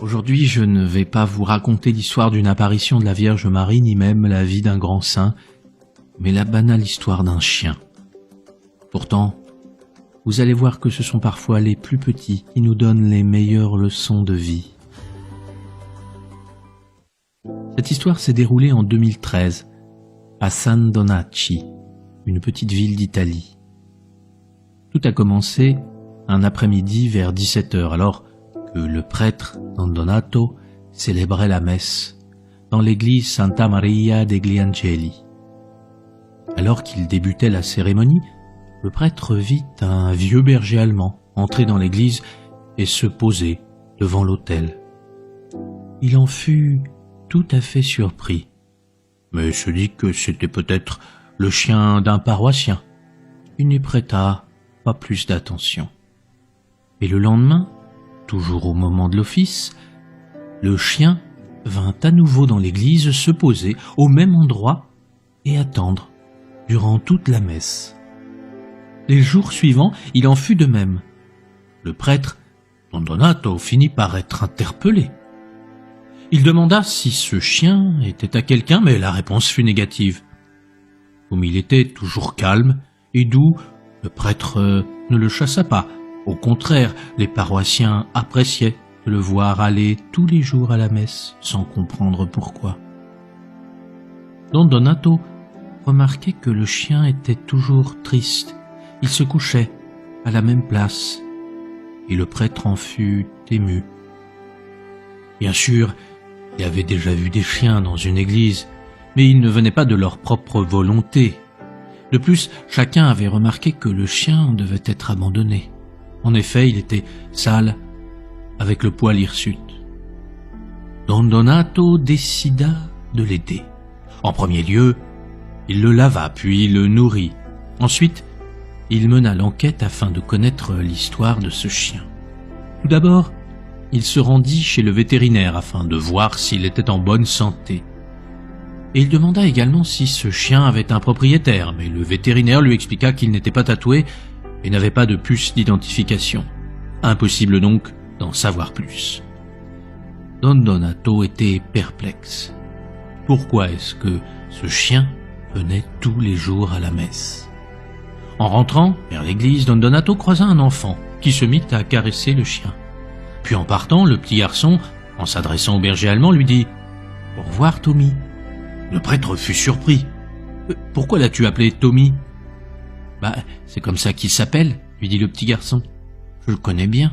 Aujourd'hui, je ne vais pas vous raconter l'histoire d'une apparition de la Vierge Marie, ni même la vie d'un grand saint, mais la banale histoire d'un chien. Pourtant, vous allez voir que ce sont parfois les plus petits qui nous donnent les meilleures leçons de vie. Cette histoire s'est déroulée en 2013, à San Donacci, une petite ville d'Italie. Tout a commencé un après-midi vers 17h, alors que le prêtre Don Donato célébrait la messe dans l'église Santa Maria degli Angeli. Alors qu'il débutait la cérémonie, le prêtre vit un vieux berger allemand entrer dans l'église et se poser devant l'autel. Il en fut tout à fait surpris, mais se dit que c'était peut-être le chien d'un paroissien. Il n'y prêta pas plus d'attention. Et le lendemain, toujours au moment de l'office, le chien vint à nouveau dans l'église se poser au même endroit et attendre durant toute la messe. Les jours suivants, il en fut de même. Le prêtre, Don Donato, finit par être interpellé. Il demanda si ce chien était à quelqu'un, mais la réponse fut négative. Comme il était toujours calme et doux, le prêtre ne le chassa pas. Au contraire, les paroissiens appréciaient de le voir aller tous les jours à la messe, sans comprendre pourquoi. Don Donato remarquait que le chien était toujours triste. Il se couchait à la même place, et le prêtre en fut ému. Bien sûr, il avait déjà vu des chiens dans une église, mais ils ne venaient pas de leur propre volonté. De plus, chacun avait remarqué que le chien devait être abandonné. En effet, il était sale, avec le poil hirsute. Don Donato décida de l'aider. En premier lieu, il le lava, puis le nourrit. Ensuite, il mena l'enquête afin de connaître l'histoire de ce chien. Tout d'abord, il se rendit chez le vétérinaire afin de voir s'il était en bonne santé. Et il demanda également si ce chien avait un propriétaire, mais le vétérinaire lui expliqua qu'il n'était pas tatoué et n'avait pas de puce d'identification. Impossible donc d'en savoir plus. Don Donato était perplexe. Pourquoi est-ce que ce chien venait tous les jours à la messe? En rentrant vers l'église, Don Donato croisa un enfant qui se mit à caresser le chien. Puis en partant, le petit garçon, en s'adressant au berger allemand, lui dit « Au revoir, Tommy ». Le prêtre fut surpris. « Pourquoi l'as-tu appelé Tommy ?»« C'est comme ça qu'il s'appelle, » lui dit le petit garçon. « Je le connais bien.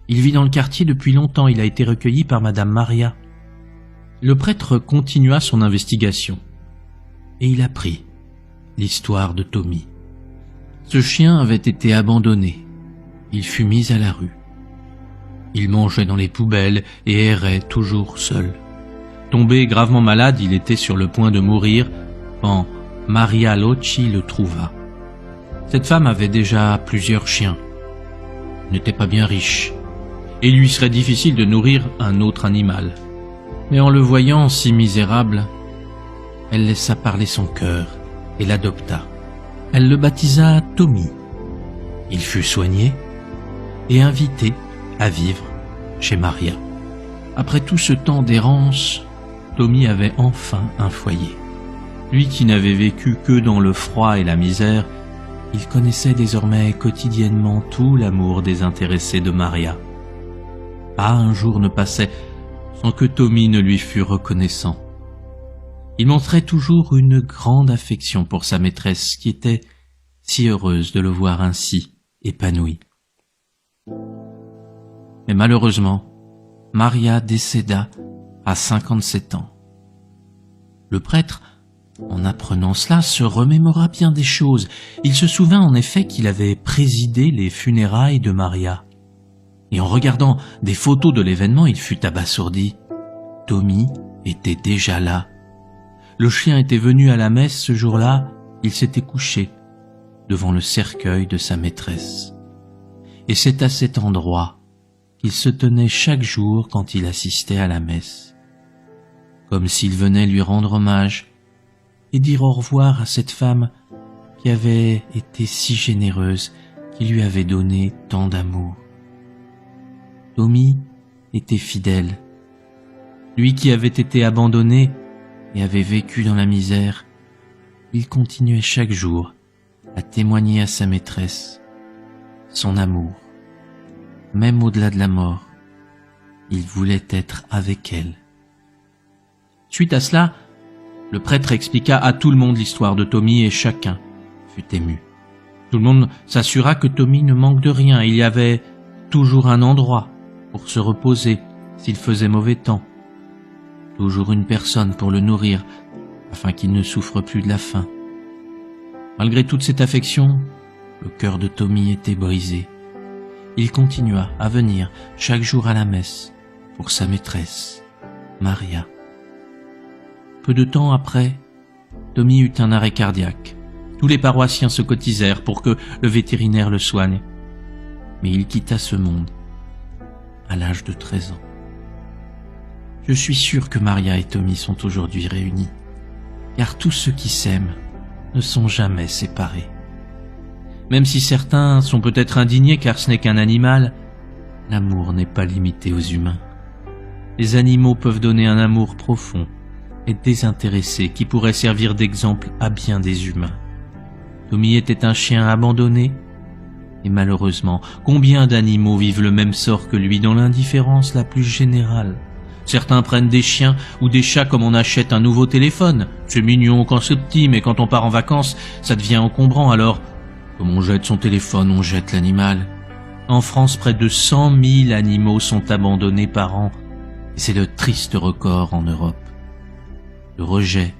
Il vit dans le quartier depuis longtemps, il a été recueilli par Madame Maria. » Le prêtre continua son investigation et il apprit l'histoire de Tommy. Ce chien avait été abandonné. Il fut mis à la rue. Il mangeait dans les poubelles et errait toujours seul. Tombé gravement malade, il était sur le point de mourir quand Maria Locci le trouva. Cette femme avait déjà plusieurs chiens, n'était pas bien riche, et il lui serait difficile de nourrir un autre animal. Mais en le voyant si misérable, elle laissa parler son cœur et l'adopta. Elle le baptisa Tommy. Il fut soigné et invité à vivre chez Maria. Après tout ce temps d'errance, Tommy avait enfin un foyer. Lui qui n'avait vécu que dans le froid et la misère, il connaissait désormais quotidiennement tout l'amour désintéressé de Maria. Pas un jour ne passait sans que Tommy ne lui fût reconnaissant. Il montrait toujours une grande affection pour sa maîtresse qui était si heureuse de le voir ainsi épanoui. Mais malheureusement, Maria décéda à 57 ans. Le prêtre, en apprenant cela, se remémora bien des choses. Il se souvint en effet qu'il avait présidé les funérailles de Maria. Et en regardant des photos de l'événement, il fut abasourdi. Tommy était déjà là. Le chien était venu à la messe ce jour-là, il s'était couché devant le cercueil de sa maîtresse. Et c'est à cet endroit qu'il se tenait chaque jour quand il assistait à la messe, comme s'il venait lui rendre hommage et dire au revoir à cette femme qui avait été si généreuse, qui lui avait donné tant d'amour. Tommy était fidèle. Lui qui avait été abandonné et avait vécu dans la misère, il continuait chaque jour à témoigner à sa maîtresse son amour. Même au-delà de la mort, il voulait être avec elle. Suite à cela, le prêtre expliqua à tout le monde l'histoire de Tommy et chacun fut ému. Tout le monde s'assura que Tommy ne manque de rien. Il y avait toujours un endroit pour se reposer s'il faisait mauvais temps. Toujours une personne pour le nourrir afin qu'il ne souffre plus de la faim. Malgré toute cette affection, le cœur de Tommy était brisé. Il continua à venir chaque jour à la messe pour sa maîtresse, Maria. Peu de temps après, Tommy eut un arrêt cardiaque. Tous les paroissiens se cotisèrent pour que le vétérinaire le soigne. Mais il quitta ce monde à l'âge de 13 ans. Je suis sûr que Maria et Tommy sont aujourd'hui réunis, car tous ceux qui s'aiment ne sont jamais séparés. Même si certains sont peut-être indignés car ce n'est qu'un animal, l'amour n'est pas limité aux humains. Les animaux peuvent donner un amour profond et désintéressé qui pourrait servir d'exemple à bien des humains. Tommy était un chien abandonné, et malheureusement, combien d'animaux vivent le même sort que lui dans l'indifférence la plus générale. Certains prennent des chiens ou des chats comme on achète un nouveau téléphone. C'est mignon quand c'est petit, mais quand on part en vacances, ça devient encombrant. Alors, comme on jette son téléphone, on jette l'animal. En France, près de 100 000 animaux sont abandonnés par an, et c'est le triste record en Europe. Le rejet